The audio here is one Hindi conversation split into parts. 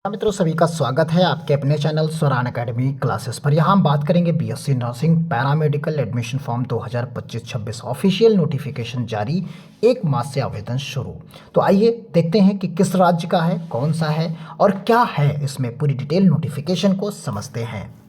मित्रों, सभी का स्वागत है आपके अपने चैनल स्वरान एकेडमी क्लासेस पर। यहाँ हम बात करेंगे BSc nursing paramedical admission form 2025-26 official notification जारी, 1 मार्च से आवेदन शुरू। तो आइए देखते हैं कि किस राज्य का है, कौन सा है और क्या है इसमें, पूरी डिटेल नोटिफिकेशन को समझते हैं।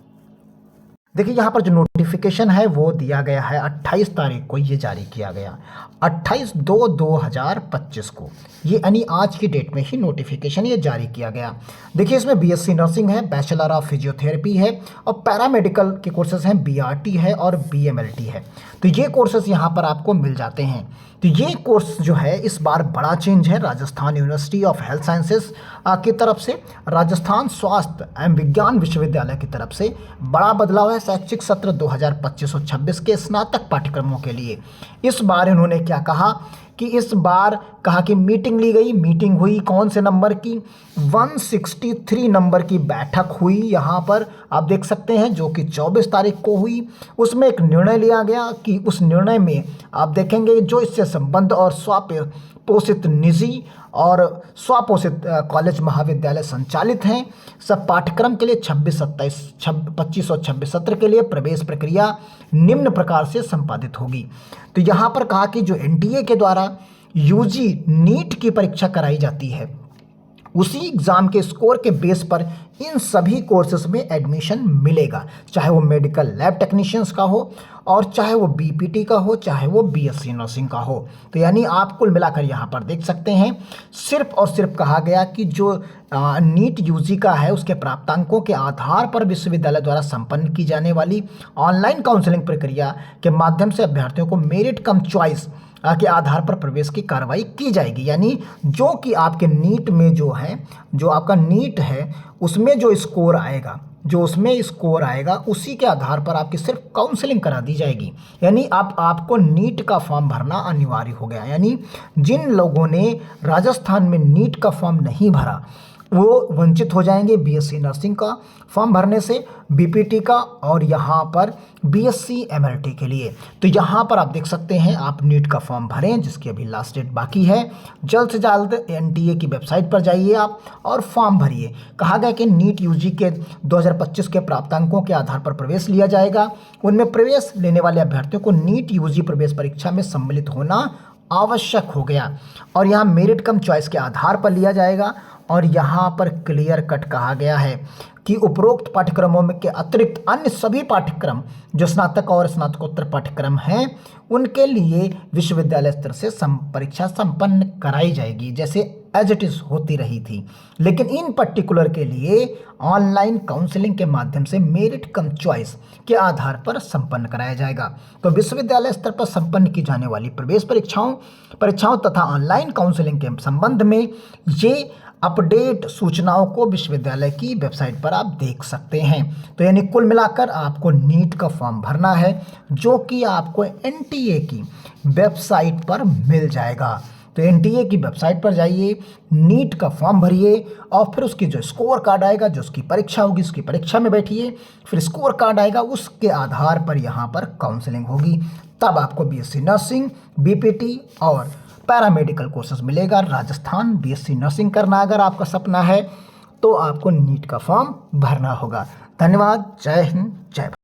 देखिए, यहाँ पर जो नोटिफिकेशन है वो दिया गया है 28 तारीख को, ये जारी किया गया 28/2/2025 को, ये यानी आज की डेट में ही नोटिफिकेशन ये जारी किया गया। देखिए, इसमें बीएससी नर्सिंग है, बैचलर ऑफ फिजियोथेरेपी है और पैरामेडिकल के कोर्सेज हैं, बीआरटी है और बीएमएलटी है। तो ये कोर्सेज यहाँ पर आपको मिल जाते हैं। तो ये कोर्स जो है इस बार बड़ा चेंज है, Rajasthan university of health sciences की तरफ से, राजस्थान स्वास्थ्य एवं विज्ञान विश्वविद्यालय की तरफ से बड़ा बदलाव है शैक्षिक सत्र 2025-26 के स्नातक पाठ्यक्रमों के लिए। इस बार इन्होंने क्या कहा कि इस बार कहा कि मीटिंग ली गई, मीटिंग हुई कौन से नंबर की, 163 नंबर की बैठक हुई यहाँ पर आप देख सकते हैं, जो कि 24 तारीख को हुई। उसमें एक निर्णय लिया गया कि उस निर्णय में आप देखेंगे जो इससे संबंध और स्वपोषित निजी और स्वपोषित कॉलेज महाविद्यालय संचालित हैं, सब पाठ्यक्रम के लिए 25 और 26 सत्र के लिए प्रवेश प्रक्रिया निम्न प्रकार से संपादित होगी। तो यहाँ पर कहा कि जो एनटीए के द्वारा यूजी नीट की परीक्षा कराई जाती है, उसी एग्ज़ाम के स्कोर के बेस पर इन सभी कोर्सेज में एडमिशन मिलेगा, चाहे वो मेडिकल लैब टेक्नीशियंस का हो और चाहे वो बीपीटी का हो, चाहे वो बीएससी नर्सिंग का हो। तो यानी आप कुल मिलाकर यहाँ पर देख सकते हैं, सिर्फ और सिर्फ कहा गया कि जो नीट यूजी का है उसके प्राप्तांकों के आधार पर विश्वविद्यालय द्वारा संपन्न की जाने वाली ऑनलाइन काउंसलिंग प्रक्रिया के माध्यम से अभ्यर्थियों को मेरिट कम चॉइस के आधार पर प्रवेश की कार्रवाई की जाएगी। यानी जो कि आपके नीट में जो है, जो आपका नीट है उसमें जो स्कोर आएगा, उसी के आधार पर आपकी सिर्फ काउंसलिंग करा दी जाएगी। यानी आपको नीट का फॉर्म भरना अनिवार्य हो गया। यानी जिन लोगों ने राजस्थान में नीट का फॉर्म नहीं भरा वो वंचित हो जाएंगे बीएससी नर्सिंग का फॉर्म भरने से, बीपीटी का और यहाँ पर बीएससी एमएलटी के लिए। तो यहाँ पर आप देख सकते हैं, आप नीट का फॉर्म भरें जिसकी अभी लास्ट डेट बाकी है। जल्द से जल्द एनटीए की वेबसाइट पर जाइए आप और फॉर्म भरिए। कहा गया कि नीट यूजी के 2025 के प्राप्तांकों के आधार पर प्रवेश लिया जाएगा। उनमें प्रवेश लेने वाले अभ्यर्थियों को नीट यूजी प्रवेश परीक्षा में सम्मिलित होना आवश्यक हो गया और यहाँ मेरिट कम चॉइस के आधार पर लिया जाएगा। और यहाँ पर क्लियर कट कहा गया है कि उपरोक्त पाठ्यक्रमों में के अतिरिक्त अन्य सभी पाठ्यक्रम जो स्नातक और स्नातकोत्तर पाठ्यक्रम हैं उनके लिए विश्वविद्यालय स्तर से परीक्षा संपन्न कराई जाएगी, जैसे एज इट इज़ होती रही थी। लेकिन इन पर्टिकुलर के लिए ऑनलाइन काउंसलिंग के माध्यम से मेरिट कम चॉइस के आधार पर संपन्न कराया जाएगा। तो विश्वविद्यालय स्तर पर संपन्न की जाने वाली प्रवेश परीक्षाओं तथा ऑनलाइन काउंसलिंग के संबंध में ये अपडेट सूचनाओं को विश्वविद्यालय की वेबसाइट पर आप देख सकते हैं। तो यानी कुल मिलाकर आपको नीट का फॉर्म भरना है जो कि आपको एनटीए की वेबसाइट पर मिल जाएगा। तो एनटीए की वेबसाइट पर जाइए, नीट का फॉर्म भरिए और फिर उसकी जो स्कोर कार्ड आएगा, जो उसकी परीक्षा होगी उसकी परीक्षा में बैठिए, फिर स्कोर कार्ड आएगा, उसके आधार पर यहाँ पर काउंसलिंग होगी। तब आपको बीएससी नर्सिंग, बीपीटी और पैरामेडिकल कोर्सेज मिलेगा। राजस्थान बीएससी नर्सिंग करना अगर आपका सपना है तो आपको नीट का फॉर्म भरना होगा। धन्यवाद। जय हिंद, जय भारत।